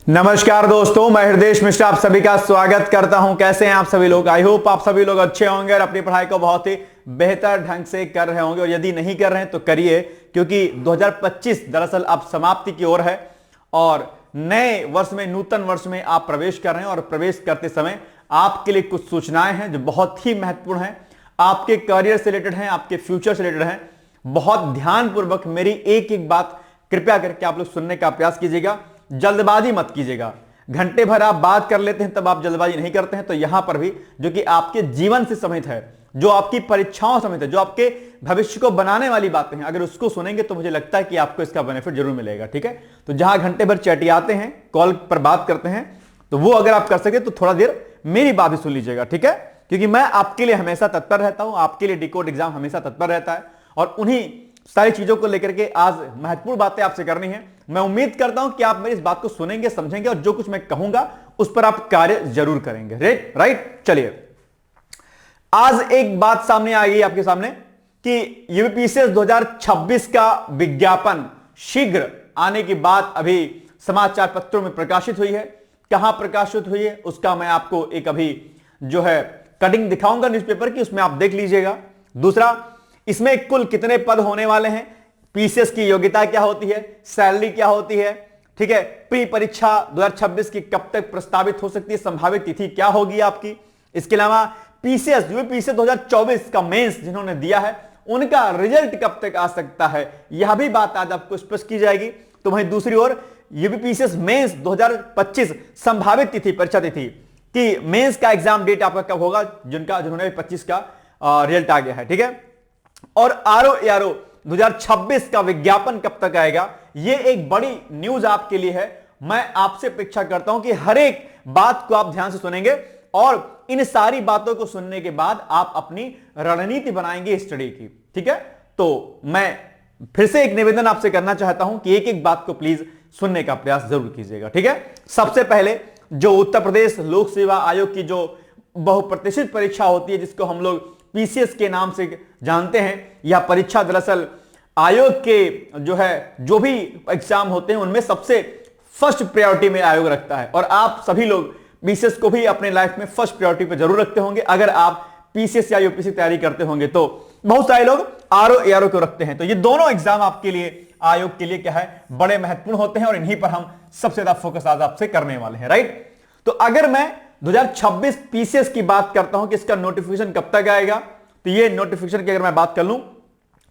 नमस्कार दोस्तों, मैं हृदय मिश्र आप सभी का स्वागत करता हूं। कैसे हैं आप सभी लोग? आई होप आप सभी लोग अच्छे होंगे और अपनी पढ़ाई को बहुत ही बेहतर ढंग से कर रहे होंगे। और यदि नहीं कर रहे हैं तो करिए, क्योंकि 2025 दरअसल अब समाप्ति की ओर है और नए वर्ष में, नूतन वर्ष में आप प्रवेश कर रहे हैं। और प्रवेश करते समय आपके लिए कुछ सूचनाएं हैं जो बहुत ही महत्वपूर्ण हैं, आपके करियर से रिलेटेड हैं, आपके फ्यूचर से रिलेटेड हैं। बहुत ध्यानपूर्वक मेरी एक एक बात कृपया करके आप लोग सुनने का प्रयास कीजिएगा, जल्दबाजी मत कीजिएगा। घंटे भर आप बात कर लेते हैं तब आप जल्दबाजी नहीं करते हैं। तो यहां पर भी जो कि आपके जीवन से संबंधित है, जो आपकी परीक्षाओं से संबंधित है, जो आपके भविष्य को बनाने वाली बातें हैं, अगर उसको सुनेंगे तो मुझे लगता है कि आपको इसका बेनिफिट जरूर मिलेगा। ठीक है, तो जहां घंटे भर चैटियाते हैं, कॉल पर बात करते हैं, तो वो अगर आप कर सके तो थोड़ा देर मेरी बात भी सुन लीजिएगा। ठीक है, क्योंकि मैं आपके लिए हमेशा तत्पर रहता हूं, आपके लिए डिकोड एग्जाम हमेशा तत्पर रहता है और उन्हीं सारी चीजों को लेकर के आज महत्वपूर्ण बातें आपसे करनी है। मैं उम्मीद करता हूं कि आप मेरी इस बात को सुनेंगे, समझेंगे और जो कुछ मैं कहूंगा उस पर आप कार्य जरूर करेंगे। राइट, चलिए आज एक बात सामने आ गई आपके सामने कि यूपीपीसीएस 2026 का विज्ञापन शीघ्र आने की बात अभी समाचार पत्रों में प्रकाशित हुई है। कहां प्रकाशित हुई है उसका मैं आपको एक अभी जो है कटिंग दिखाऊंगा न्यूज़पेपर की, उसमें आप देख लीजिएगा। दूसरा, इसमें कुल कितने पद होने वाले हैं, पीसीएस की योग्यता क्या होती है, सैलरी क्या होती है, ठीक है, प्री परीक्षा 2026 की कब तक प्रस्तावित हो सकती है, संभावित तिथि क्या होगी आपकी। इसके अलावा पीसीएस यूपीपीसीएस 2024 का मेंस जिन्होंने दिया है उनका रिजल्ट कब तक आ सकता है, यह भी बात आज आपको स्पष्ट की जाएगी। तो वहीं दूसरी ओर यूपीपीसीएस मेंस 2025 संभावित तिथि, परीक्षा तिथि कि मेंस का एग्जाम डेट आपका कब होगा, जिन्होंने 25 का रिजल्ट आ गया है। ठीक है, और आरओ 2026 का विज्ञापन कब तक आएगा, यह एक बड़ी न्यूज आपके लिए है। मैं आपसे अपेक्षा करता हूं कि हर एक बात को आप ध्यान से सुनेंगे और इन सारी बातों को सुनने के बाद आप अपनी रणनीति बनाएंगे स्टडी की। ठीक है, तो मैं फिर से एक निवेदन आपसे करना चाहता हूं कि एक एक बात को प्लीज सुनने का प्रयास जरूर कीजिएगा। ठीक है, सबसे पहले जो उत्तर प्रदेश लोक सेवा आयोग की जो बहुप्रतिष्ठित परीक्षा होती है, जिसको हम लोग पीसीएस के नाम से जानते हैं, यह परीक्षा दरअसल आयोग के जो भी एग्जाम होते हैं उनमें सबसे फर्स्ट प्रायोरिटी में आयोग रखता है। और आप सभी लोग पीसीएस को भी अपने लाइफ में फर्स्ट प्रायोरिटी पे जरूर रखते होंगे। अगर आप पीसीएस या यूपीएससी तैयारी करते होंगे तो बहुत सारे लोग आरओ को रखते हैं। तो ये दोनों एग्जाम आपके लिए, आयोग के लिए क्या है, बड़े महत्वपूर्ण होते हैं और इन्हीं पर हम सबसे ज्यादा फोकस आज आपसे करने वाले हैं। राइट, तो अगर मैं 2026 पीसीएस की बात करता हूं कि इसका नोटिफिकेशन कब तक आएगा, तो ये नोटिफिकेशन की अगर मैं बात कर लूं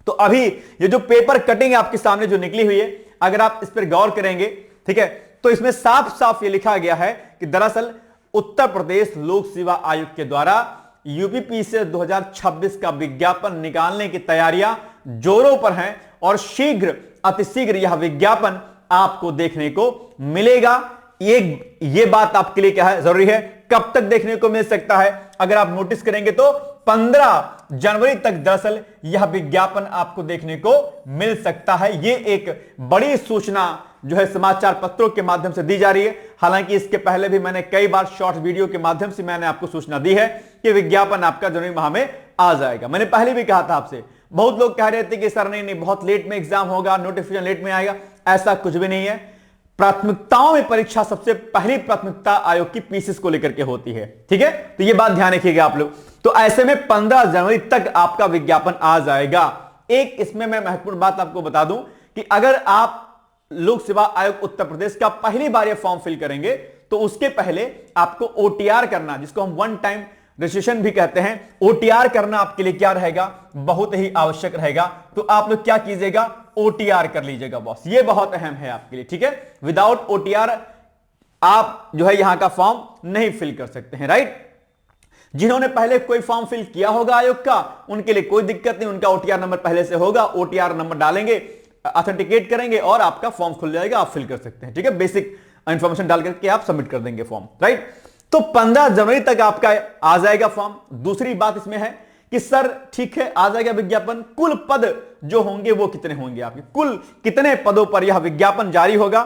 तो अभी ये जो पेपर कटिंग आपके सामने जो निकली हुई है, अगर आप इस पर गौर करेंगे, ठीक है, तो इसमें साफ साफ ये लिखा गया है कि दरअसल उत्तर प्रदेश लोक सेवा आयोग के द्वारा यूपीपीसीएस 2026 का विज्ञापन निकालने की तैयारियां जोरों पर हैं और शीघ्र, अतिशीघ्र यह विज्ञापन आपको देखने को मिलेगा। ये बात आपके लिए क्या है, जरूरी है। कब तक देखने को मिल सकता है, अगर आप नोटिस करेंगे तो 15 जनवरी तक दरअसल यह विज्ञापन आपको देखने को मिल सकता है। यह एक बड़ी सूचना जो है समाचार पत्रों के माध्यम से दी जा रही है। हालांकि इसके पहले भी मैंने कई बार शॉर्ट वीडियो के माध्यम से मैंने आपको सूचना दी है कि विज्ञापन आपका जनवरी माह में आ जाएगा। मैंने पहले भी कहा था आपसे, बहुत लोग कह रहे थे कि सर नहीं बहुत लेट में एग्जाम होगा, नोटिफिकेशन लेट में आएगा। ऐसा कुछ भी नहीं है। प्राथमिकताओं में परीक्षा सबसे पहली प्राथमिकता आयोग की पीसीएस को लेकर के होती है। ठीक है, तो यह बात ध्यान रखिएगा आप लोग। तो ऐसे में 15 जनवरी तक आपका विज्ञापन आ जाएगा। एक इसमें मैं महत्वपूर्ण बात आपको बता दूं कि अगर आप लोक सेवा आयोग उत्तर प्रदेश का पहली बार ये फॉर्म फिल करेंगे तो उसके पहले आपको ओटीआर करना, जिसको हम वन टाइम रजिस्ट्रेशन भी कहते हैं, ओटीआर करना आपके लिए क्या रहेगा, बहुत ही आवश्यक रहेगा। तो आप लोग क्या कीजिएगा, ओटीआर कर लीजिएगा बॉस, ये बहुत अहम है आपके लिए। ठीक है, विदाउट ओटीआर आप जो है यहां का फॉर्म नहीं फिल कर सकते हैं। राइट, जिन्होंने पहले कोई फॉर्म फिल किया होगा आयोग का, उनके लिए कोई दिक्कत नहीं, उनका ओटीआर नंबर पहले से होगा। ओटीआर नंबर डालेंगे, ऑथेंटिकेट करेंगे और आपका फॉर्म खुल जाएगा, आप फिल कर सकते हैं। ठीक है, बेसिक इंफॉर्मेशन डाल करके आप सबमिट कर देंगे फॉर्म। राइट, तो 15 जनवरी तक आपका आ जाएगा फॉर्म। दूसरी बात इसमें है कि सर ठीक है आ जाएगा विज्ञापन, कुल पद जो होंगे वो कितने होंगे, आपके कुल कितने पदों पर यह विज्ञापन जारी होगा।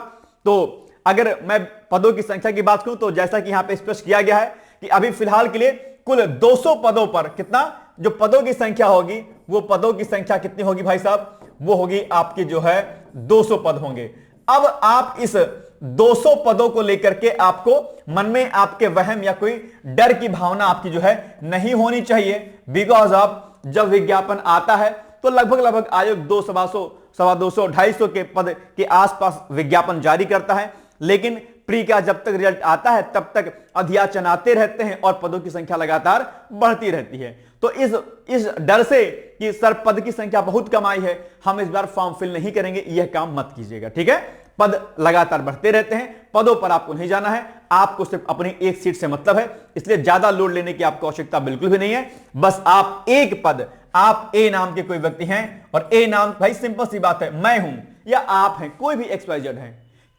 तो अगर मैं पदों की संख्या की बात करूं तो जैसा कि यहां पे स्पष्ट किया गया है कि अभी फिलहाल के लिए कुल 200 पदों पर कितना जो पदों की संख्या होगी, वो पदों की संख्या कितनी होगी भाई साहब, वो होगी आपकी जो है 200 पद होंगे। अब आप इस 200 पदों को लेकर के आपको मन में आपके वहम या कोई डर की भावना आपकी जो है नहीं होनी चाहिए। बिकॉज ऑफ जब विज्ञापन आता है तो लगभग आयोग 200 सवा 200 250 के पद के आसपास विज्ञापन जारी करता है, लेकिन प्री का जब तक रिजल्ट आता है तब तक अध्याचन आते रहते हैं और पदों की संख्या लगातार बढ़ती रहती है। तो इस डर से कि सर पद की संख्या बहुत कम आई है, हम इस बार फॉर्म फिल नहीं करेंगे, यह काम मत कीजिएगा, ठीक है। पद लगातार बढ़ते रहते हैं, पदों पर आपको नहीं जाना है, आपको सिर्फ अपनी एक सीट से मतलब है, इसलिए ज्यादा लोड लेने की आपको आवश्यकता बिल्कुल भी नहीं है। बस आप एक पद, आप ए नाम के कोई व्यक्ति हैं और ए नाम, भाई सिंपल सी बात है, मैं हूं या आप हैं, कोई भी XYZ है,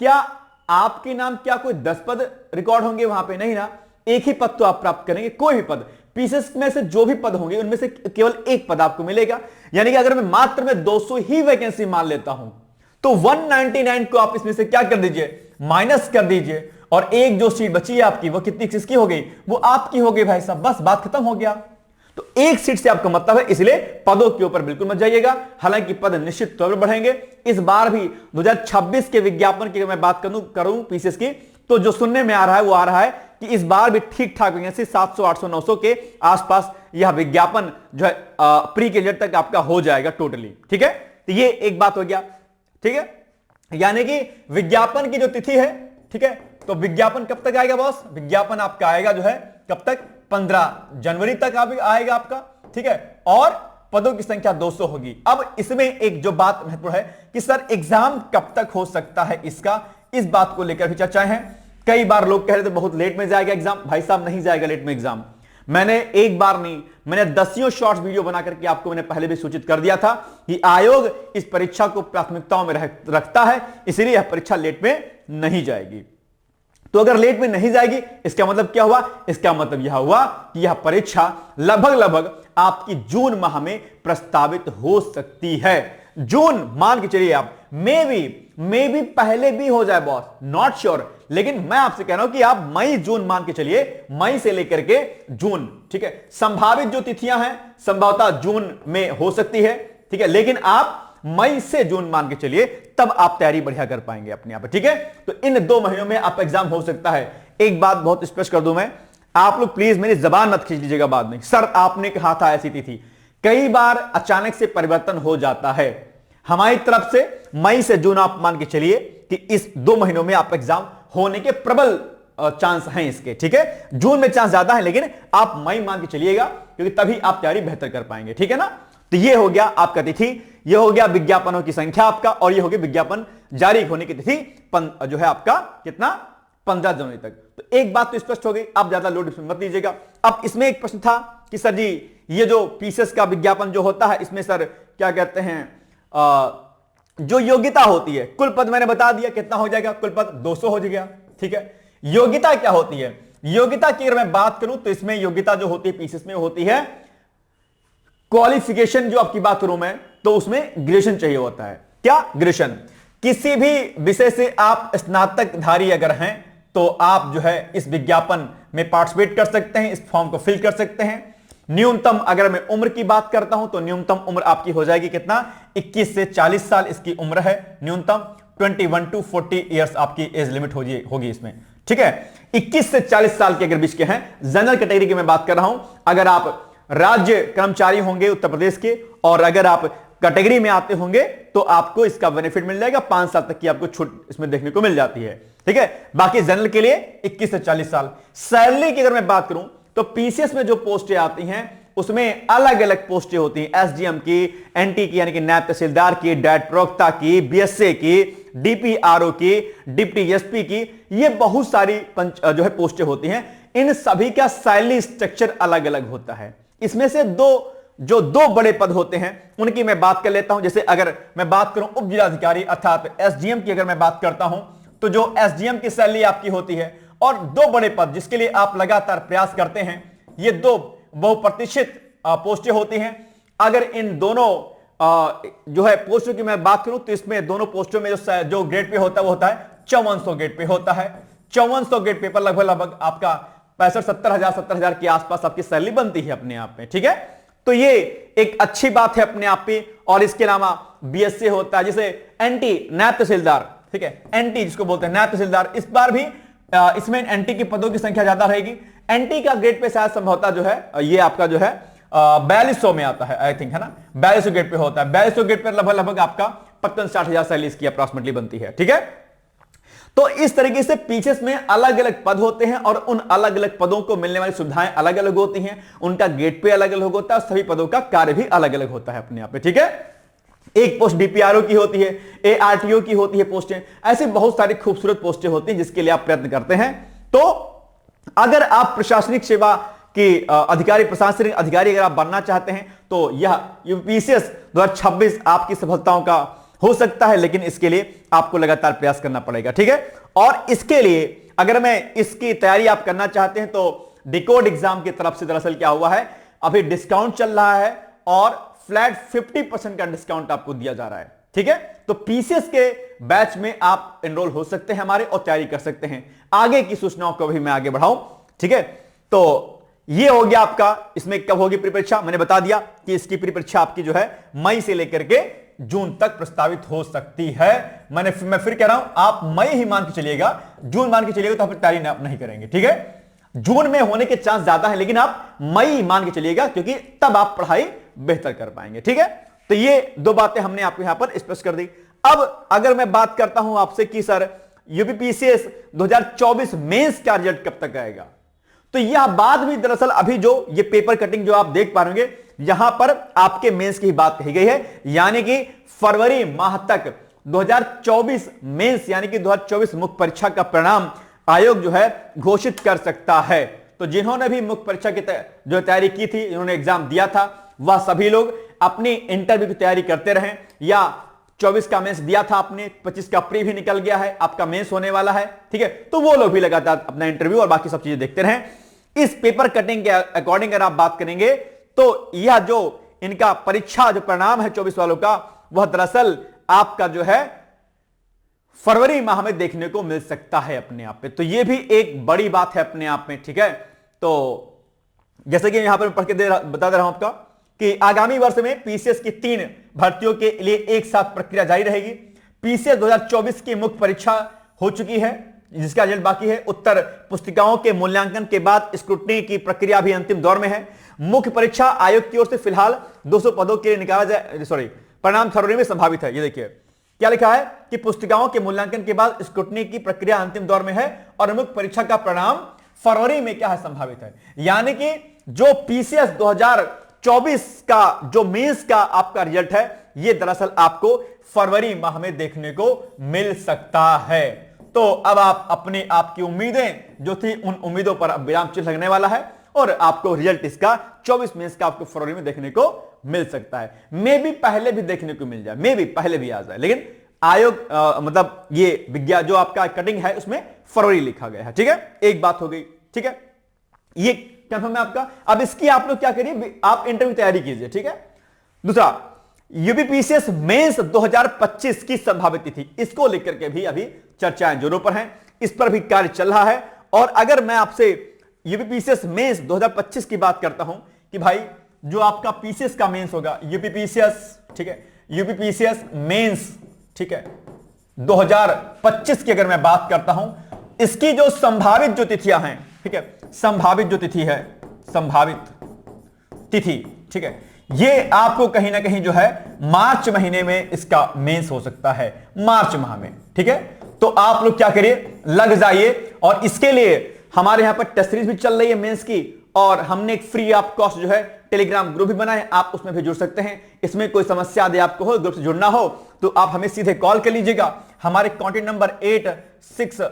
क्या आपके नाम क्या कोई 10 पद रिकॉर्ड होंगे वहां पे? नहीं ना, एक ही पद तो आप प्राप्त करेंगे, कोई भी पद। पीसेस में से जो भी पद होंगे उनमें से केवल एक पद आपको मिलेगा। यानी कि अगर मैं मात्र में 200 ही वैकेंसी मान लेता हूं तो 199 को आप इसमें से क्या कर दीजिए, माइनस कर दीजिए, और एक जो सीट बची है आपकी वो कितनी किसकी हो गई, वो आपकी हो गई भाई साहब, बस बात खत्म हो गया। तो एक सीट से आपका मतलब है, इसलिए पदों के ऊपर बिल्कुल मत जाइएगा। हालांकि पद निश्चित तौर पर बढ़ेंगे। इस बार भी 2026 के विज्ञापन की मैं बात करूं पीसीएस की, तो जो सुनने में आ रहा है वो आ रहा है कि इस बार भी ठीक ठाक वैकेंसी 700 800 900 के आसपास यह विज्ञापन जो है प्री के रिजल्ट तक आपका हो जाएगा टोटली, ठीक है। तो ये एक बात हो गया, ठीक है। यानी कि विज्ञापन की जो तिथि है, ठीक है, तो विज्ञापन कब तक आएगा बॉस? विज्ञापन आपका आएगा जो है कब तक, 15 जनवरी तक आएगा आपका, ठीक है, और पदों की संख्या 200 होगी। अब इसमें एक जो बात महत्वपूर्ण है कि सर एग्जाम कब तक हो सकता है इसका, इस बात को लेकर भी चर्चाएं हैं। कई बार लोग कह रहे थे बहुत लेट में जाएगा एग्जाम, भाई साहब नहीं जाएगा लेट में एग्जाम। मैंने एक बार नहीं, मैंने दसियों शॉर्ट्स वीडियो बना करके आपको मैंने पहले भी सूचित कर दिया था कि आयोग इस परीक्षा को प्राथमिकताओं में रखता है, इसलिए यह परीक्षा लेट में नहीं जाएगी। तो अगर लेट में नहीं जाएगी इसका मतलब क्या हुआ? इसका मतलब यह हुआ कि यह परीक्षा लगभग आपकी जून माह में प्रस्तावित हो सकती है। जून मान के चलिए आप, मे भी पहले भी हो जाए बॉस, नॉट श्योर, लेकिन मैं आपसे कह रहा हूं कि आप मई जून मान के चलिए, मई से लेकर के जून, ठीक है। संभावित जो तिथियां हैं संभवतः जून में हो सकती है, ठीक है, लेकिन आप मई से जून मान के चलिए, तब आप तैयारी बढ़िया कर पाएंगे अपने आप, ठीक है। तो इन 2 महीनों में आप एग्जाम हो सकता है। एक बात बहुत स्पष्ट कर दूं मैं, आप लोग प्लीज मेरी जबान मत खींच लीजिएगा बाद में, सर आपने कहा था ऐसी तिथि। कई बार अचानक से परिवर्तन हो जाता है। हमारी तरफ से मई से जून आप मान के चलिए कि इस 2 महीनों में आप एग्जाम होने के प्रबल चांस हैं इसके, ठीक है। जून में चांस ज्यादा है, लेकिन आप मई मान के चलिएगा, क्योंकि तभी आप तैयारी बेहतर कर पाएंगे, ठीक है ना। तो ये हो गया आपका तिथि, ये हो गया विज्ञापनों की संख्या आपका, और ये हो गया विज्ञापन जारी होने की तिथि जो है आपका कितना, 15 जनवरी तक। तो एक बात तो स्पष्ट हो गई, आप ज्यादा लोड इसमें मत लीजिएगा। अब इसमें एक प्रश्न था कि सर जी ये जो पीसीएस का विज्ञापन जो होता है, इसमें सर क्या कहते हैं, जो योग्यता होती है, कुल पद मैंने बता दिया कितना हो जाएगा, कुल पद 200 हो जाएगा, ठीक है। योग्यता क्या होती है? योग्यता की अगर मैं बात करूं तो इसमें योग्यता जो होती है पीसीएस में होती है क्वालिफिकेशन। जो आपकी बात करूं मैं तो उसमें ग्रेजुएशन चाहिए होता है। क्या? ग्रेजुएशन। किसी भी विषय से आप स्नातकधारी अगर हैं तो आप जो है इस विज्ञापन में पार्टिसिपेट कर सकते हैं, इस फॉर्म को फिल कर सकते हैं। न्यूनतम अगर मैं उम्र की बात करता हूं तो न्यूनतम उम्र आपकी हो जाएगी कितना, 21 से 40 साल इसकी उम्र है न्यूनतम। 21 to 40 ईयर्स आपकी एज लिमिट होगी इसमें, ठीक है। 21 से 40 साल के अगर बीच के हैं, जनरल कैटेगरी की मैं बात कर रहा हूं। अगर आप राज्य कर्मचारी होंगे उत्तर प्रदेश के, और अगर आप कैटेगरी में आते होंगे तो आपको इसका बेनिफिट मिल जाएगा, 5 साल तक की आपको छूट इसमें देखने को मिल जाती है, ठीक है। बाकी जनरल के लिए 21 से 40 साल। सैलरी की अगर मैं बात करूं तो पीसीएस में जो पोस्टें आती हैं उसमें अलग अलग पोस्टें होती हैं, एसडीएम की, एनटी की यानी कि नायब तहसीलदार की, डायट प्रवक्ता की, बीएसए की, डीपीआरओ की, डिप्टी एसपी की, ये बहुत सारी जो है पोस्टें होती हैं। इन सभी का सैलरी स्ट्रक्चर अलग अलग होता है। इसमें से दो बड़े पद होते हैं उनकी मैं बात कर लेता हूं। जैसे अगर मैं बात करूं उप जिलाधिकारी अर्थात एसडीएम की अगर मैं बात करता हूं तो जो एसडीएम की सैलरी आपकी होती है, और 2 बड़े पद जिसके लिए आप लगातार प्रयास करते हैं, ये 2 बहुप्रतीक्षित पोस्टें होती हैं। अगर इन दोनों जो है पोस्टों की मैं बात करूं तो इसमें दोनों पोस्टों में जो ग्रेड पे होता है वो होता है 5400 ग्रेड पे होता है। 5400 ग्रेड पे पर लगभग आपका 65-70 हजार के आसपास आपकी सैलरी बनती है अपने आप में, ठीक है। तो ये एक अच्छी बात है अपने आप पे। और इसके अलावा बीएससी होता है, जैसे एनटी नायब तहसीलदार, ठीक है, एनटी जिसको बोलते हैं नायब तहसीलदार, इस बार भी इसमें एनटी के पदों की संख्या ज्यादा रहेगी। एनटी का ग्रेड पे शायद संभवतः जो है ये आपका जो है 4200 में आता है, आई थिंक, है ना, 4200 ग्रेड पे होता है। 4200 ग्रेड पे लगभग लगभग आपका 55-60 सैलरी इसकी अप्रॉक्सिमेटली बनती है, ठीक है। तो इस तरीके से पीछेस में अलग अलग पद होते हैं और उन अलग अलग पदों को मिलने वाली सुविधाएं अलग अलग होती हैं, उनका गेट पे अलग अलग होता है, सभी पदों का कार्य भी अलग अलग होता है अपने आप पे, ठीक है। एक पोस्ट डीपीआरओ की होती है, एआरटीओ की होती है पोस्टें, ऐसी बहुत सारी खूबसूरत पोस्टें होती हैं जिसके लिए आप प्रयत्न करते हैं। तो अगर आप प्रशासनिक सेवा की अधिकारी, प्रशासनिक अधिकारी अगर आप बनना चाहते हैं तो यह यूपीसीएस 2026 आपकी सफलताओं का हो सकता है, लेकिन इसके लिए आपको लगातार प्रयास करना पड़ेगा, ठीक है। और इसके लिए अगर मैं इसकी तैयारी आप करना चाहते हैं तो डिकोड एग्जाम की तरफ से दरअसल क्या हुआ है, अभी डिस्काउंट चल रहा है और फ्लैट 50% का डिस्काउंट आपको दिया जा रहा है, ठीक है। तो पीसीएस के बैच में आप एनरोल हो सकते हैं हमारे और तैयारी कर सकते हैं। आगे की सूचनाओं को भी मैं आगे बढ़ाऊं, ठीक है। तो ये हो गया आपका, इसमें कब होगी परीक्षा, मैंने बता दिया कि इसकी परीक्षा आपकी जो है मई से लेकर के जून तक प्रस्तावित हो सकती है। मैं फिर कह रहा हूं, आप मई ही मान के चलिएगा, जून मान के चलिएगा तो आप तैयारी नहीं करेंगे, ठीक है। जून में होने के चांस ज्यादा है, लेकिन आप मई मान के चलिएगा क्योंकि तब आप पढ़ाई बेहतर कर पाएंगे, ठीक है। तो ये दो बातें हमने आपको यहां पर स्पष्ट कर दी। अब अगर मैं बात करता हूं आपसे कि सर यूपीपीसीएस 2024 मेंस का रिजल्ट कब तक आएगा, तो यह बात भी दरअसल अभी जो ये पेपर कटिंग जो आप देख पा रहे यहां पर आपके मेंस की बात कही गई है, यानी कि फरवरी माह तक 2024 मेंस यानी कि 2024 मुख्य परीक्षा का परिणाम आयोग जो है घोषित कर सकता है। तो जिन्होंने भी मुख्य परीक्षा की जो तैयारी की थी, जिन्होंने एग्जाम दिया था, वह सभी लोग अपनी इंटरव्यू की तैयारी करते रहे, या 24 का मेंस दिया था आपने, 25 का प्री भी निकल गया है, आपका मेंस होने वाला है, ठीक है। तो वो लोग भी लगातार अपना इंटरव्यू और बाकी सब चीजें देखते रहे। इस पेपर कटिंग के अकॉर्डिंग अगर आप बात करेंगे तो यह जो इनका परीक्षा जो परिणाम है 24 वालों का, वह दरअसल आपका जो है फरवरी माह में देखने को मिल सकता है अपने आप पे। तो यह भी एक बड़ी बात है अपने आप में, ठीक है। तो जैसे कि यहां पर पढ़ के बता दे रहा हूं आपका कि आगामी वर्ष में पीसीएस की 3 भर्तियों के लिए एक साथ प्रक्रिया जारी रहेगी। पीसीएस 2024 की मुख्य परीक्षा हो चुकी है, जिसका रिजल्ट बाकी है। उत्तर पुस्तिकाओं के मूल्यांकन के बाद स्क्रूटनी की प्रक्रिया भी अंतिम दौर में है। मुख्य परीक्षा आयोग की ओर से फिलहाल 200 पदों के लिए निकाला जाए, परिणाम फरवरी में संभावित है। ये देखिए क्या लिखा है कि पुस्तिकाओं के मूल्यांकन के बाद स्क्रूटनी की प्रक्रिया अंतिम दौर में है और मुख्य परीक्षा का परिणाम फरवरी में क्या है, संभावित है। यानी कि जो पीसीएस 2024 का जो मेंस का आपका रिजल्ट है, यह दरअसल आपको फरवरी माह में देखने को मिल सकता है। तो अब आप अपनी आपकी उम्मीदें जो थी, उन उम्मीदों पर अब विराम चिन्ह लगने वाला है और आपको रिजल्ट इसका 24 मेंस का आपको फरवरी में देखने को मिल सकता है। मे भी पहले भी देखने को मिल जाए, मे भी पहले भी आ जाए, लेकिन आयोग मतलब ये विज्ञान जो आपका कटिंग है उसमें फरवरी लिखा गया है, ठीक है। एक बात हो गई, ठीक है, ये कंफर्म है आपका। अब इसकी आप लोग क्या करिए, आप इंटरव्यू तैयारी कीजिए, ठीक है। दूसरा, यूपीपीसीएस मेंस 2025 की संभावित तिथि, इसको लेकर के भी अभी चर्चाएं जोरों पर हैं, इस पर भी कार्य चल रहा है। और अगर मैं आपसे यूपीपीसीएस मेंस 2025 की बात करता हूं कि भाई जो आपका पीसीएस का मेंस होगा, यूपीपीसीएस, ठीक है, यूपीपीसीएस मेंस, ठीक है, 2025 की अगर मैं बात करता हूं, इसकी जो संभावित जो तिथियां हैं, ठीक है, संभावित जो तिथि है, संभावित तिथि, ठीक है, ये आपको कहीं ना कहीं जो है मार्च महीने में इसका मेंस हो सकता है, मार्च माह में, ठीक है। तो आप लोग क्या करिए, लग जाइए। और इसके लिए हमारे यहां पर टेस्ट सीरीज भी चल रही है मेंस की, और हमने एक फ्री ऑफ कॉस्ट जो है टेलीग्राम ग्रुप भी बना है, आप उसमें भी जुड़ सकते हैं। इसमें कोई समस्या यदि आपको हो, ग्रुप से जुड़ना हो, तो आप हमें सीधे कॉल कर लीजिएगा। हमारे कॉन्टेक्ट नंबर 860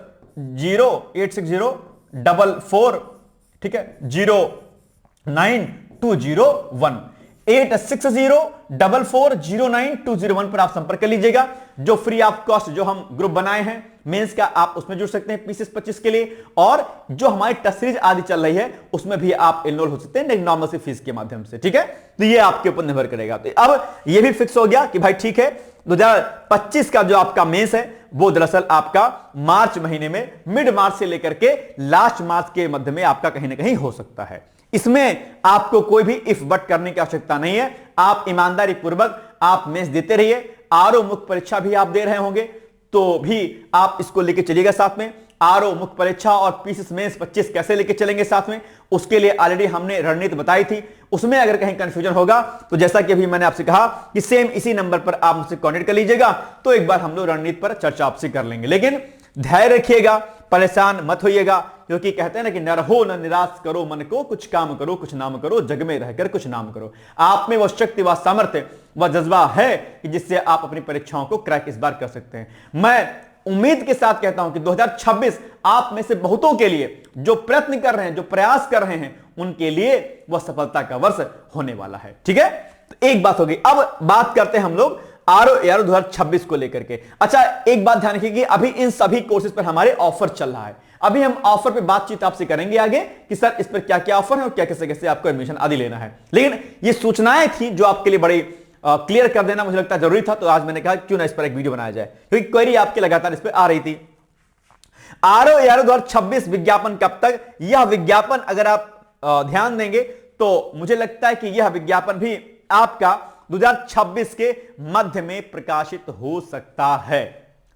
ठीक है, 09201 860 पर आप संपर्क कर लीजिएगा। जो फ्री ऑफ कॉस्ट जो हम ग्रुप बनाए हैं मेंस का, आप उसमें जुड़ सकते हैं पीसीएस 25 के लिए, और जो हमारी टेस्ट सीरीज आदि चल रही है उसमें भी आप एनरोल हो सकते हैं नॉर्मल सी फीस के माध्यम से, ठीक है। तो ये आपके ऊपर निर्भर करेगा। तो अब ये भी फिक्स हो गया कि भाई ठीक है, 2025 का जो आपका मेंस है वो दरअसल आपका मार्च महीने में, मिड मार्च से लेकर के लास्ट मार्च के मध्य में आपका कहीं ना कहीं हो सकता है। इसमें आपको कोई भी इफ बट करने की आवश्यकता नहीं है। आप ईमानदारी पूर्वक आप मेंस देते रहिए। आरओ मुख्य परीक्षा भी आप दे रहे होंगे, तो भी आप इसको लेके चलिएगा साथ में। आरओ मुख्य परीक्षा और पीसीएस मेंस 25 कैसे लेके चलेंगे साथ में, उसके लिए ऑलरेडी हमने रणनीति बताई थी। उसमें अगर कहीं कंफ्यूजन होगा तो जैसा कि अभी मैंने आपसे कहा कि सेम इसी नंबर पर आप मुझसे कांटेक्ट कर लीजिएगा, तो एक बार हम लोग रणनीति पर चर्चा आपसे कर लेंगे। लेकिन धैर्य रखिएगा, परेशान मत होइएगा, क्योंकि कहते हैं ना कि न रहो न निराश करो मन को, कुछ काम करो कुछ नाम करो, जग में रहकर कुछ नाम करो। आप में वह शक्ति, वह सामर्थ्य, वह जज्बा है कि जिससे आप अपनी परीक्षाओं को क्रैक इस बार कर सकते हैं। मैं उम्मीद के साथ कहता हूं कि 2026 आप में से बहुतों के लिए, जो प्रयत्न कर रहे हैं, जो प्रयास कर रहे हैं, उनके लिए वह सफलता का वर्ष होने वाला है। ठीक है, तो एक बात होगी। अब बात करते हैं हम लोग आरओ एआरओ 2026 को लेकर के। अच्छा, एक बात ध्यान रखिए कि अभी इन सभी कोर्सेज पर हमारे ऑफर चल रहा है। अभी हम ऑफर पे बातचीत आपसे करेंगे आगे कि सर इस पर क्या क्या ऑफर है और क्या कैसे कैसे आपको एडमिशन आदि लेना है। लेकिन ये सूचनाएं थी जो आपके लिए बड़ी क्लियर कर देना मुझे लगता है जरूरी था, तो आज मैंने कहा क्यों ना इस पर एक वीडियो बनाया जाए, क्योंकि क्वेरी आपकी लगातार इस पर आ रही थी। आरओ एआरओ 2026 विज्ञापन कब तक? यह विज्ञापन अगर आप ध्यान देंगे तो मुझे लगता है कि यह विज्ञापन भी आपका 2026 के मध्य में प्रकाशित हो सकता है।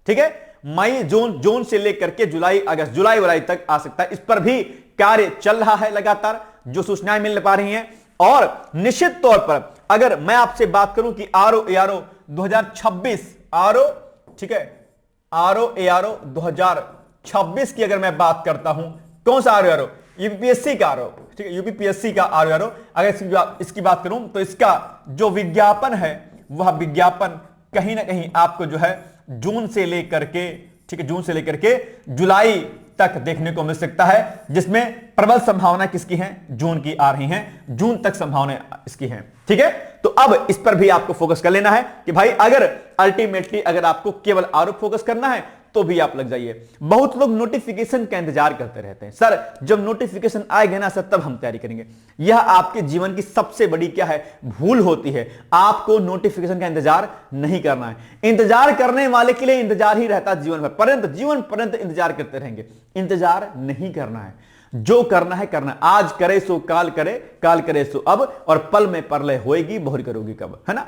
ठीक है, मई जून से लेकर के जुलाई अगस्त, जुलाई तक आ सकता है। इस पर भी कार्य चल रहा है लगातार, जो सूचनाएं मिल पा रही हैं। और निश्चित तौर पर अगर मैं आपसे बात करूं कि आरओ एआरओ 2026 आरओ, ठीक है, आरओ एआरओ 2026 की अगर मैं बात करता हूं, कौन सा आरओ एआरओ? यूपीपीएससी का आरओ, ठीक है, यूपीपीएससी का आरओ एआरओ अगर इसकी बात करूं तो इसका जो विज्ञापन है वह विज्ञापन कहीं ना कहीं आपको जो है जून से लेकर के, ठीक है, जून से लेकर के जुलाई तक देखने को मिल सकता है, जिसमें प्रबल संभावना किसकी है? जून की आ रही हैं, जून तक संभावना इसकी है। ठीक है, तो अब इस पर भी आपको फोकस कर लेना है कि भाई अगर अल्टीमेटली अगर आपको केवल आरोप फोकस करना है तो भी आप लग जाइए। बहुत लोग नोटिफिकेशन का इंतजार करते रहते हैं, सर जब नोटिफिकेशन आएगा ना सर तब हम तैयारी करेंगे। यह आपके जीवन की सबसे बड़ी क्या है? भूल होती है। आपको नोटिफिकेशन का इंतजार नहीं करना है। इंतजार करने वाले के लिए इंतजार ही रहता है जीवन भर, जीवन पर्यंत इंतजार करते रहेंगे। इंतजार नहीं करना है, जो करना है करना। आज करे सो काल करे, काल करे सो अब, और पल में परलय होएगी बहुर करोगी कब, है ना।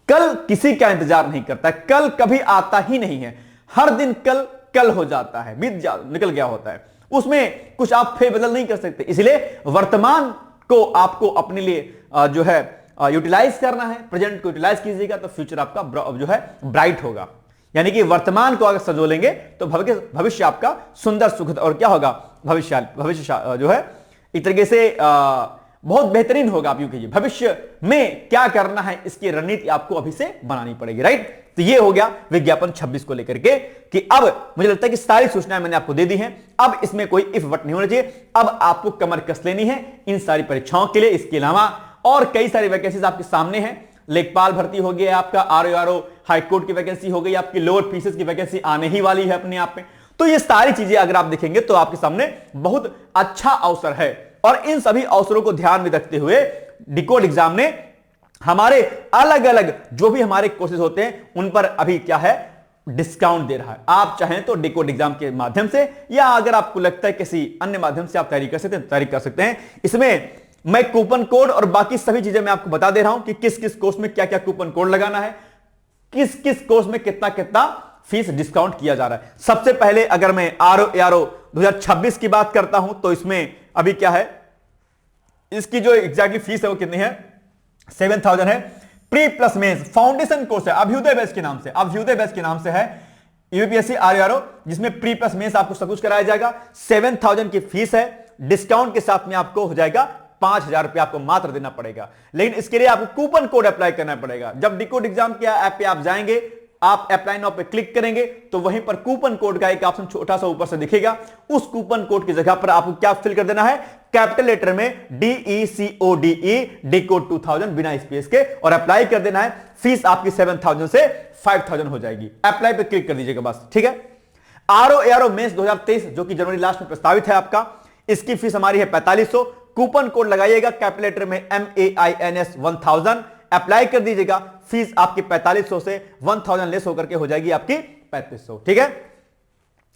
कल किसी का इंतजार नहीं करता, कल कभी आता ही नहीं है। हर दिन कल कल हो जाता है, निकल गया होता है, उसमें कुछ आप फेरबदल नहीं कर सकते। इसलिए वर्तमान को आपको अपने लिए जो है यूटिलाइज करना है। प्रेजेंट को यूटिलाइज कीजिएगा तो फ्यूचर आपका जो है ब्राइट होगा। यानी कि वर्तमान को अगर संजोलेंगे तो भविष्य आपका सुंदर सुखद और क्या होगा? भविष्य जो है एक तरीके से बहुत बेहतरीन होगा। आप यूं कहिए भविष्य में क्या करना है इसकी रणनीति आपको अभी से बनानी पड़ेगी, राइट। तो ये हो गया विज्ञापन 26 को लेकर के कि अब मुझे लगता है कि सारी सूचनाएं मैंने आपको दे दी हैं। अब इसमें कोई इफ वट नहीं होना चाहिए। अब आपको कमर कस लेनी है इन सारी परीक्षाओं के लिए। इसके अलावा और कई सारी वैकेंसीज आपके सामने हैं। लेखपाल भर्ती हो गया आपका, आरओ हाईकोर्ट की वैकेंसी हो गई, आपकी लोअर पीसेस की वैकेंसी आने ही वाली है अपने आप में। तो ये सारी चीजें अगर आप देखेंगे तो आपके सामने बहुत अच्छा अवसर है। और इन सभी अवसरों को ध्यान में रखते हुए डिकोड एग्जाम ने हमारे अलग अलग जो भी हमारे कोर्सेज होते हैं उन पर अभी क्या है? डिस्काउंट दे रहा है। आप चाहें तो डिकोड एग्जाम के माध्यम से या अगर आपको लगता है किसी अन्य माध्यम से आप तैयारी कर सकते हैं, तैयारी कर सकते हैं। इसमें मैं कूपन कोड और बाकी सभी चीजें मैं आपको बता दे रहा हूं कि किस किस कोर्स में क्या क्या कूपन कोड लगाना है, किस किस कोर्स में कितना कितना फीस डिस्काउंट किया जा रहा है। सबसे पहले अगर मैं आरओ एआरओ 2026 की बात करता हूं तो इसमें अभी क्या है? इसकी जो एग्जैक्टली फीस है वो कितनी है? 7000 है। Pre plus mains foundation course है, अभ्युदय बैच के नाम से, अभ्युदय बैच के नाम से है यूपीएससी आरओ, जिसमें प्री प्लस मेंस आपको सब कुछ कराया जाएगा। 7000 की फीस है। डिस्काउंट के साथ में आपको हो जाएगा 5000 रुपए आपको मात्र देना पड़ेगा। लेकिन इसके लिए आपको कूपन कोड अप्लाई करना पड़ेगा। जब डिकोड एग्जाम के ऐप पे आप जाएंगे, आप अप्लाई नाउ पे क्लिक करेंगे तो वहीं पर कूपन कोड का एक ऑप्शन छोटा सा ऊपर से दिखेगा। उस कूपन कोड की जगह पर आपको क्या फिल कर देना है? कैपिटल लेटर में DECODE डिकोड 2000 बिना स्पेस के, और अप्लाई कर देना है। फीस आपकी 7000 से 5000 हो जाएगी। अप्लाई पे क्लिक कर दीजिएगा बस, ठीक है। आरओ एआरओ मेंस 2023 जो कि जनवरी लास्ट में प्रस्तावित है आपका, इसकी फीस हमारी है 4500। कूपन कोड लगाइएगा कैलकुलेटर में MAINS 1000, अप्लाई कर दीजिएगा। फीस आपकी 4500 से 1000 लेस होकर के हो जाएगी आपकी 3500, ठीक है।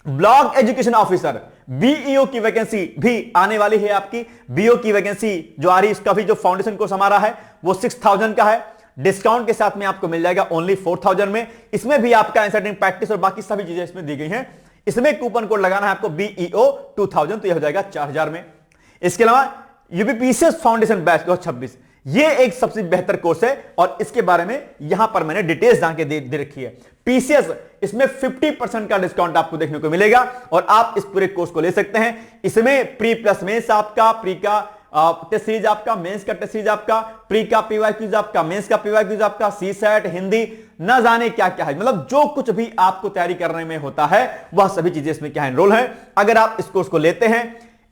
ब्लॉक एजुकेशन ऑफिसर BEO की वैकेंसी भी आने वाली है आपकी। BEO की वैकेंसी जो आ रही है, इसका भी जो फाउंडेशन कोर्स हमारा है वो 6000 का है। डिस्काउंट के साथ में आपको मिल जाएगा ओनली 4000 में। इसमें भी आपका आंसर प्रैक्टिस और बाकी सभी चीजें इसमें दी गई हैं। इसमें कूपन कोड लगाना है आपको BEO 2000, तो यह हो जाएगा 4000 में। इसके अलावा यूपीपीसीएस फाउंडेशन बैच 2026, ये एक सबसे बेहतर कोर्स है और इसके बारे में यहां पर मैंने डिटेल्स जान के दे रखी है। पीसीएस, इसमें 50% का डिस्काउंट आपको देखने को मिलेगा और आप इस पूरे कोर्स को ले सकते हैं। इसमें प्री प्लस मेंस आपका, प्री का टेस्ट सीरीज आपका, मेंस का टेस्ट सीरीज आपका, प्री का पीवाईक्यूज आपका, मेंस का पीवाईक्यूज आपका, सीसेट, हिंदी, न जाने क्या क्या है, मतलब जो कुछ भी आपको तैयारी करने में होता है वह सभी चीजें इसमें क्या एनरोल है। अगर आप इस कोर्स को लेते हैं,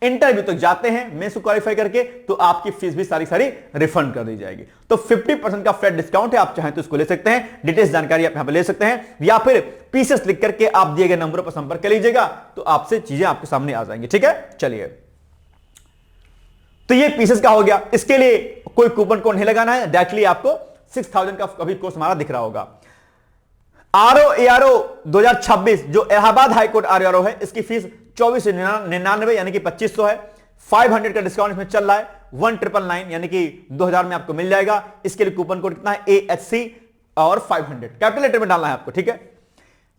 इंटरव्यू तक जाते हैं मेंस को क्वालिफाई करके, तो आपकी फीस भी सारी रिफंड कर दी जाएगी। तो 50% का फ्लैट डिस्काउंट है, आप चाहें तो इसको ले सकते हैं। डिटेल्स जानकारी आप यहां पर ले सकते हैं या फिर पीसीएस लिख करके आप दिए गए नंबरों पर संपर्क कर लीजिएगा, तो आपसे चीजें आपके सामने आ जाएंगी। ठीक है, चलिए, तो ये पीसेस का हो गया। इसके लिए कोई कूपन कोड नहीं लगाना है, डायरेक्टली आपको 6000 का अभी कोर्स हमारा दिख रहा होगा। RO 2026 जो इलाहाबाद हाईकोर्ट RO है, इसकी फीस 2499 यानी कि 2500 है। 500 का डिस्काउंट इसमें चल रहा है, 1999 यानी कि 2000 में आपको मिल जाएगा। इसके लिए कूपन कोड कितना है, AHC और 500 कैपिटल लेटर में डालना है आपको। ठीक है,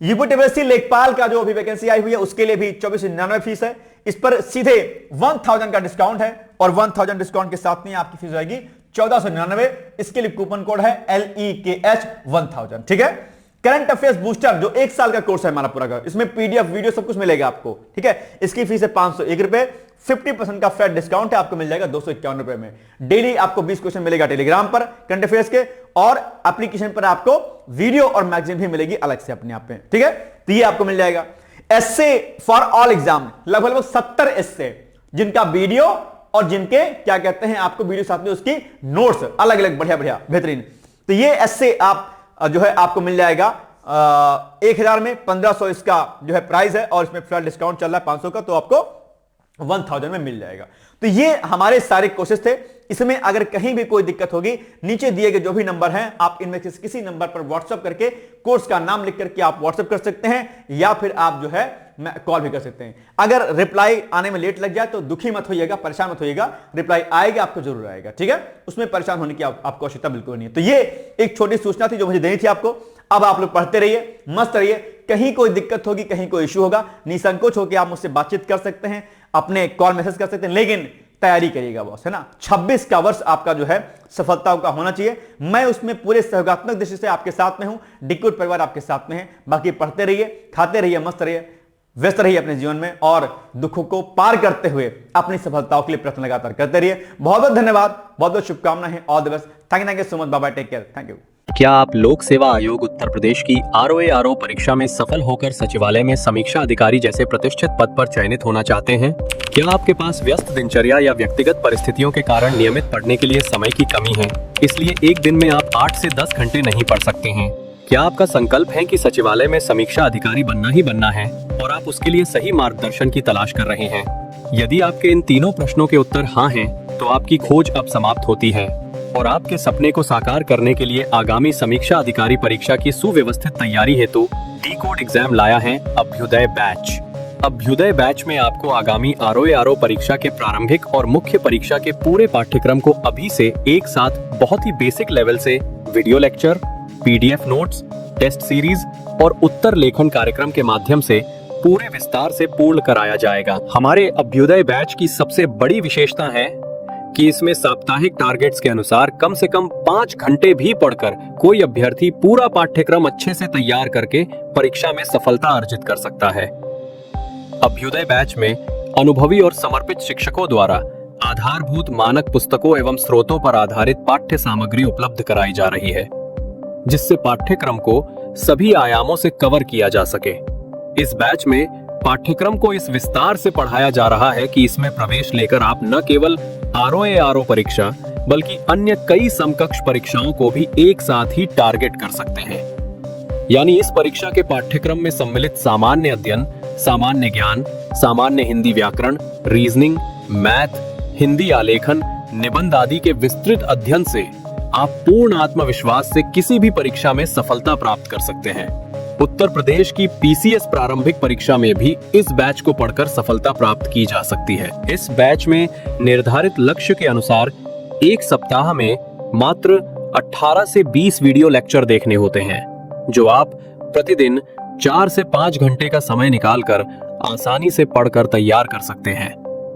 यूपीटीसी लेखपाल का जो अभी वैकेंसी आई हुई है उसके लिए भी 2499 फीस है। इस पर सीधे 1000 का डिस्काउंट है और 1000 डिस्काउंट के साथ में आपकी फीस आएगी 1499। इसके लिए कूपन कोड है LEKH 1000। ठीक है, करंट अफेयर्स बूस्टर जो 1 साल का कोर्स है हमारा पूरा का, इसमें PDF वीडियो सब कुछ मिलेगा आपको। ठीक है, इसकी फीस है 501 रुपए। 50% का फ्लैट डिस्काउंट है, आपको मिल जाएगा 251 रुपए में। डेली आपको 20 क्वेश्चन मिलेगा टेलीग्राम पर करंट अफेयर्स के, और एप्लीकेशन पर आपको वीडियो और मैगजीन भी मिलेगी अलग से अपने आप पे। ठीक है, तो ये आपको मिल जाएगा। एस्से फॉर ऑल एग्जाम, लगभग 70 एस्से जिनका वीडियो और जिनके क्या कहते हैं आपको वीडियो साथ में उसकी नोट्स अलग अलग बढ़िया बढ़िया बेहतरीन। तो ये एस्से आप जो है आपको मिल जाएगा 1000 में। 1500 इसका जो है प्राइस है और इसमें फ्लैट डिस्काउंट चल रहा है 500 का, तो आपको 1000 में मिल जाएगा। तो ये हमारे सारे कोर्सेज थे। इसमें अगर कहीं भी कोई दिक्कत होगी, नीचे दिए गए जो भी नंबर हैं आप इनमें से किसी नंबर पर व्हाट्सएप करके कोर्स का नाम लिख करके आप व्हाट्सएप कर सकते हैं या फिर आप जो है कॉल भी कर सकते हैं। अगर रिप्लाई आने में लेट लग जाए तो दुखी मत होइएगा, परेशान मत होइएगा, रिप्लाई आएगा, आपको जरूर आएगा। ठीक है, उसमें परेशान होने की आपको आवश्यकता बिल्कुल नहीं है। तो ये एक छोटी सूचना थी जो मुझे देनी थी आपको। अब आप लोग पढ़ते रहिए, मस्त रहिए। कहीं कोई दिक्कत होगी, कहीं कोई इश्यू होगा, निसंकोच होकर आप मुझसे बातचीत कर सकते हैं, अपने कॉल मैसेज कर सकते हैं, लेकिन तैयारी करिएगा बॉस, है ना। 26 का वर्ष आपका जो है सफलताओं का होना चाहिए। मैं उसमें पूरे सहयोगात्मक दृष्टि से आपके साथ में हूं, डिकोड परिवार आपके साथ में है। बाकी पढ़ते रहिए, खाते रहिए, मस्त रहिए, व्यस्त रहिए अपने जीवन में और दुखों को पार करते हुए अपनी सफलताओं के लिए प्रयत्न लगातार करते रहिए। बहुत बहुत धन्यवाद, बहुत बहुत शुभकामनाएं, all the best. Thank you so much, bye bye, take care, thank you. क्या आप लोक सेवा आयोग उत्तर प्रदेश की ROA परीक्षा में सफल होकर सचिवालय में समीक्षा अधिकारी जैसे प्रतिष्ठित पद पर चयनित होना चाहते हैं? क्या आपके पास व्यस्त दिनचर्या या व्यक्तिगत परिस्थितियों के कारण नियमित पढ़ने के लिए समय की कमी है, इसलिए एक दिन में आप 8 से 10 घंटे नहीं पढ़ सकते हैं? क्या आपका संकल्प है कि सचिवालय में समीक्षा अधिकारी बनना ही बनना है और आप उसके लिए सही मार्गदर्शन की तलाश कर रहे हैं? यदि आपके इन तीनों प्रश्नों के उत्तर हाँ हैं, तो आपकी खोज अब समाप्त होती है और आपके सपने को साकार करने के लिए आगामी समीक्षा अधिकारी परीक्षा की सुव्यवस्थित तैयारी हेतु डिकोड एग्जाम लाया है अभ्युदय बैच। अभ्युदय बैच में आपको आगामी ROA परीक्षा के प्रारंभिक और मुख्य परीक्षा के पूरे पाठ्यक्रम को अभी से एक साथ बहुत ही बेसिक लेवल से video lecture, PDF notes, test series और उत्तर लेखन कार्यक्रम के माध्यम से पूरे विस्तार से पूर्ण कराया जाएगा। हमारे अभ्युदय बैच की सबसे बड़ी विशेषता है कि इसमें साप्ताहिक टारगेट्स के अनुसार कम से कम 5 घंटे भी पढ़कर कोई अभ्यर्थी पूरा पाठ्यक्रम अच्छे से तैयार करके परीक्षा में सफलता अर्जित कर सकता है। अभ्युदय बैच में अनुभवी और समर्पित शिक्षकों द्वारा आधारभूत मानक पुस्तकों एवं स्रोतों पर आधारित पाठ्य सामग्री उपलब्ध कराई जा रही है, जिससे पाठ्यक्रम को सभी आयामों से कवर किया जा सके। इस बैच में पाठ्यक्रम को इस विस्तार से पढ़ाया जा रहा है कि इसमें प्रवेश लेकर आप न केवल ROA परीक्षा बल्कि अन्य कई समकक्ष परीक्षाओं को भी एक साथ ही टारगेट कर सकते हैं। यानी इस परीक्षा के पाठ्यक्रम में सम्मिलित सामान्य अध्ययन, सामान्य ज्ञान, सामान्य हिंदी व्याकरण, रीजनिंग, मैथ, हिंदी आलेखन, निबंध आदि के विस्तृत अध्ययन से आप पूर्ण आत्मविश्वास से किसी भी परीक्षा में सफलता प्राप्त कर सकते हैं। उत्तर प्रदेश की PCS प्रारंभिक परीक्षा में भी इस बैच को पढ़कर सफलता प्राप्त की जा सकती है। इस बैच में निर्धारित लक्ष्य के अनुसार एक सप्ताह में मात्र 18 से 20 वीडियो लेक्चर देखने होते हैं, जो आप प्रतिदिन 4 से 5 घंटे का समय निकालकर आसानी से पढ़कर तैयार कर सकते हैं।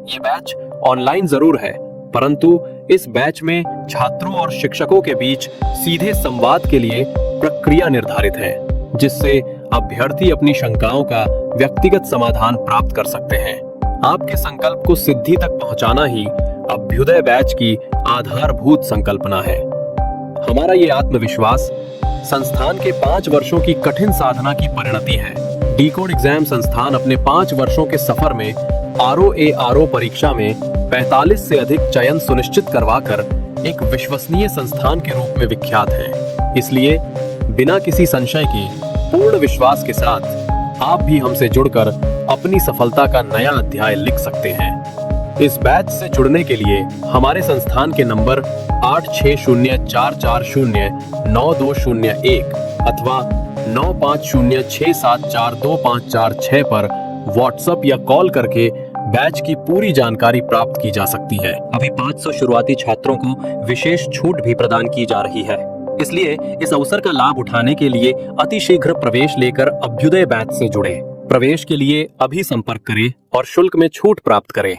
ये बैच ऑनलाइन जरूर है, परंतु इस बैच में छात्रों और शिक्षकों के बीच सीधे संवाद के लिए प्रक्रिया निर्धारित है, जिससे अभ्यर्थी अपनी शंकाओं का व्यक्तिगत समाधान प्राप्त कर सकते हैं। आपके संकल्प को सिद्धि तक पहुंचाना ही अभ्युदय बैच की आधारभूत संकल्पना है। हमारा ये आत्मविश्वास संस्थान के 5 वर्षों की कठिन साधना की परिणति है। डीकोड एग्जाम संस्थान अपने 5 वर्षों के सफर में ROARO परीक्षा में 45 से अधिक चयन सुनिश्चित करवाकर एक विश्वसनीय संस्थान के रूप में विख्यात है। इसलिए बिना किसी संशय के पूर्ण विश्वास के साथ आप भी हमसे जुड़कर अपनी सफलता का नया अध्याय लिख सकते हैं। इस बैच से जुड़ने के लिए हमारे संस्थान के नंबर 8604409201 अथवा 9506742546 पर व्हाट्सएप या कॉल करके बैच की पूरी जानकारी प्राप्त की जा सकती है। अभी 500 शुरुआती छात्रों को विशेष छूट भी प्रदान की जा रही है, इसलिए इस अवसर का लाभ उठाने के लिए अतिशीघ्र प्रवेश लेकर अभ्युदय बैच से जुड़े। प्रवेश के लिए अभी संपर्क करें और शुल्क में छूट प्राप्त करें।